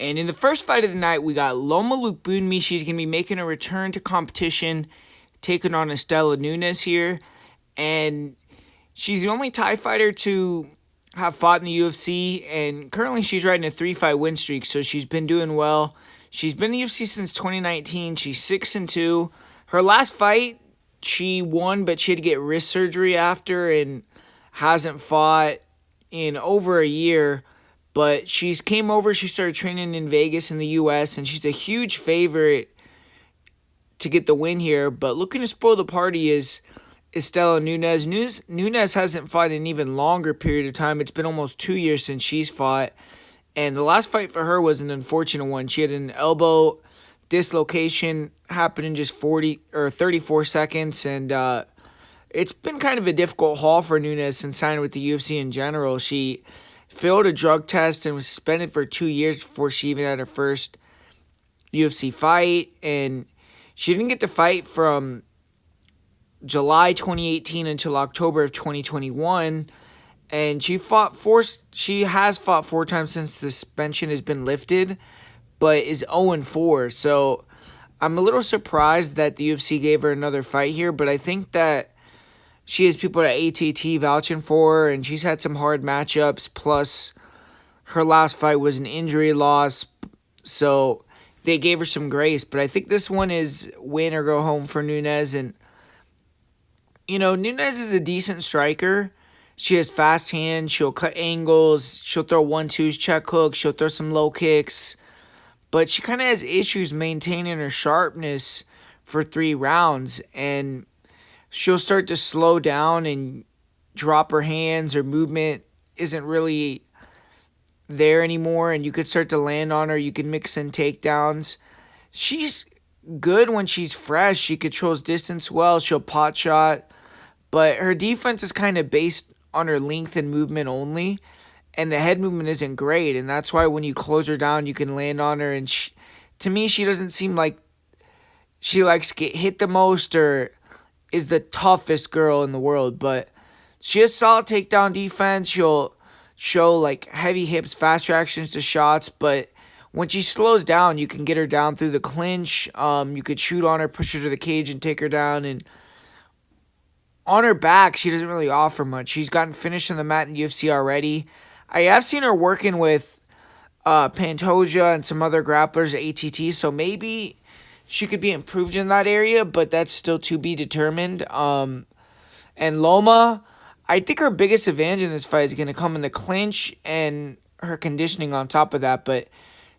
And in the first fight of the night, we got Loma Lookboonme. She's going to be making a return to competition, taking on Istela Nunes here. And she's the only Thai fighter to have fought in the UFC. And currently she's riding a 3-fight win streak, so she's been doing well. She's been in the UFC since 2019. She's 6-2. Her last fight, she won, but she had to get wrist surgery after and hasn't fought in over a year. But she's came over, she started training in Vegas in the US, and she's a huge favorite to get the win here. But looking to spoil the party is Istela Nunes. Nunes hasn't fought in an even longer period of time. It's been almost 2 years since she's fought. And the last fight for her was an unfortunate one. She had an elbow dislocation happen in just 34 seconds. And it's been kind of a difficult haul for Nunes since signing with the UFC in general. She failed a drug test and was suspended for 2 years before she even had her first UFC fight. And she didn't get to fight from July 2018 until October of 2021. And she has fought 4 times since the suspension has been lifted, but is 0-4. So I'm a little surprised that the UFC gave her another fight here, but I think that she has people at ATT vouching for her, and she's had some hard matchups, plus her last fight was an injury loss, so they gave her some grace. But I think this one is win or go home for Nunes. And, Nunes is a decent striker. She has fast hands. She'll cut angles. She'll throw 1-2s, check hooks. She'll throw some low kicks. But she kind of has issues maintaining her sharpness for 3 rounds. And she'll start to slow down and drop her hands. Her movement isn't really there anymore. And you could start to land on her. You can mix in takedowns. She's good when she's fresh. She controls distance well. She'll pot shot. But her defense is kind of based on her length and movement only, and the head movement isn't great, and that's why when you close her down, you can land on her. And to me, she doesn't seem like she likes to get hit the most or is the toughest girl in the world, but she has solid takedown defense. She'll show like heavy hips, fast reactions to shots, but when she slows down, you can get her down through the clinch. You could shoot on her, push her to the cage, and take her down. And on her back, she doesn't really offer much. She's gotten finished on the mat in the UFC already. I have seen her working with Pantoja and some other grapplers at ATT, so maybe she could be improved in that area, but that's still to be determined. And Loma, I think her biggest advantage in this fight is going to come in the clinch and her conditioning on top of that, but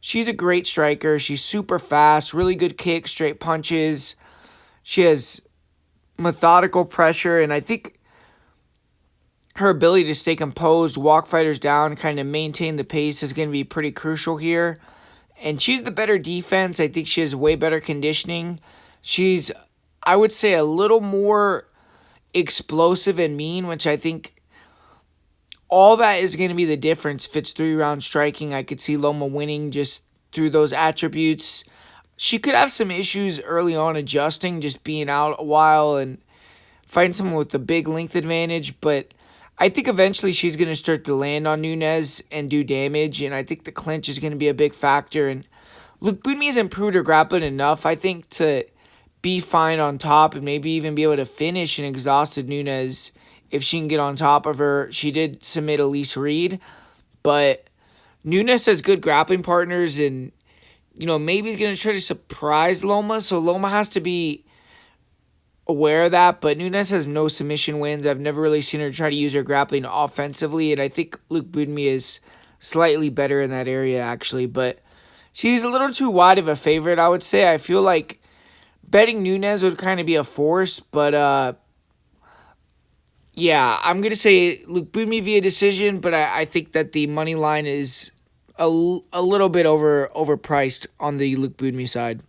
she's a great striker. She's super fast, really good kicks, straight punches. She has methodical pressure, and I think her ability to stay composed, walk fighters down, kind of maintain the pace is going to be pretty crucial here. And she's the better defense. I think she has way better conditioning. She's, I would say, a little more explosive and mean, which I think all that is going to be the difference. If it's 3-round striking, I could see Loma winning just through those attributes. She could have some issues early on adjusting, just being out a while and fighting someone with a big length advantage. But I think eventually she's going to start to land on Nunes and do damage. And I think the clinch is going to be a big factor. And Lookboonme has improved her grappling enough, I think, to be fine on top and maybe even be able to finish an exhausted Nunes if she can get on top of her. She did submit Elise Reed, but Nunes has good grappling partners, and maybe he's going to try to surprise Loma, so Loma has to be aware of that. But Nunes has no submission wins. I've never really seen her try to use her grappling offensively, and I think Lookboonme is slightly better in that area, actually. But she's a little too wide of a favorite, I would say. I feel like betting Nunes would kind of be a force, but yeah, I'm going to say Lookboonme via decision, but I think that the money line is a little bit overpriced on the Lookboonme side.